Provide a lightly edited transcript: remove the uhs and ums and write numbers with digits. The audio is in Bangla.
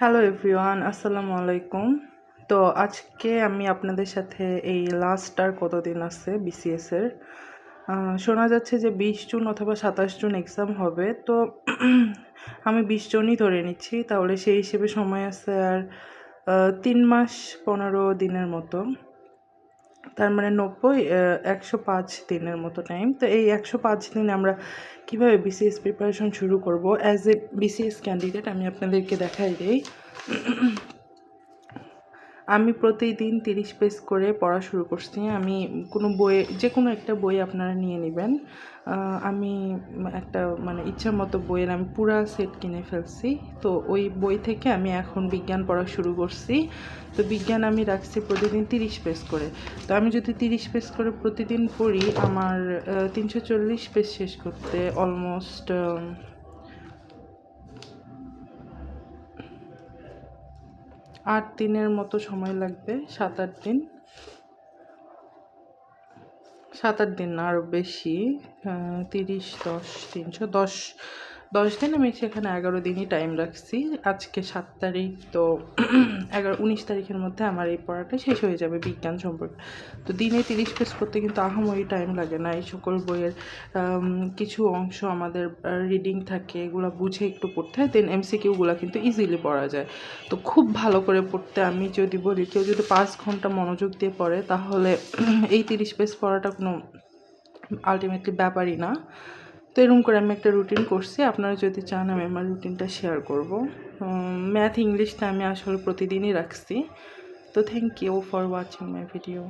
হ্যালো এভরিওয়ান, আসসালামু আলাইকুম। তো আজকে আমি আপনাদের সাথে এই লাস্ট আর কতদিন আছে বিসিএসের, শোনা যাচ্ছে যে 20 জুন অথবা 27 জুন এক্সাম হবে। তো আমি 20 জনই ধরে নিচ্ছি, তাহলে সেই হিসেবে সময় আছে আর 3 মাস 15 দিনের মতো। তার মানে 105 দিনের মতো টাইম। তো এই 105 দিন আমরা কীভাবে বিসিএস প্রিপারেশন শুরু করব অ্যাজ এ বিসিএস ক্যান্ডিডেট আমি আপনাদেরকে দেখাই দিই। আমি প্রতিদিন 30 পেজ করে পড়া শুরু করছি। আমি কোনো বইয়ে যে কোনো একটা বই আপনারা নিয়ে নেবেন। আমি একটা ইচ্ছা মতো বইয়ের আমি পুরা সেট কিনে ফেলছি। তো ওই বই থেকে আমি এখন বিজ্ঞান পড়া শুরু করছি। তো বিজ্ঞান আমি রাখছি প্রতিদিন 30 পেজ করে। তো আমি যদি 30 পেজ করে প্রতিদিন পড়ি, আমার 340 পেজ শেষ করতে অলমোস্ট 8 দিনের মতো সময় লাগবে। 7-8 দিন, 7-8 দিন না, আরও বেশি। 30, 10, 310 দিন। আমি সেখানে 11 দিনই টাইম রাখছি। আজকে 7 তারিখ, তো 19 তারিখের মধ্যে আমার এই পড়াটা শেষ হয়ে যাবে বিজ্ঞান সম্পর্কে। তো দিনে 30 পেজ করতে কিন্তু আহামরি টাইম লাগে না। এই সকল বইয়ের কিছু অংশ আমাদের রিডিং থাকে, এগুলো বুঝে একটু পড়তে হয়। দেন এমসিকিউগুলো কিন্তু ইজিলি পড়া যায়। তো খুব ভালো করে পড়তে আমি যদি বলি, কেউ যদি 5 ঘন্টা মনোযোগ দিয়ে পড়ে, তাহলে এই 30 পেজ পড়াটা কোনো আলটিমেটলি ব্যাপারই না। তো এরকম করে আমি একটা রুটিন করছি। আপনারা যদি চান আমি আমার রুটিনটা শেয়ার করব। ম্যাথ ইংলিশটা আমি আসলে প্রতিদিনই রাখছি। তো thank you for watching my video.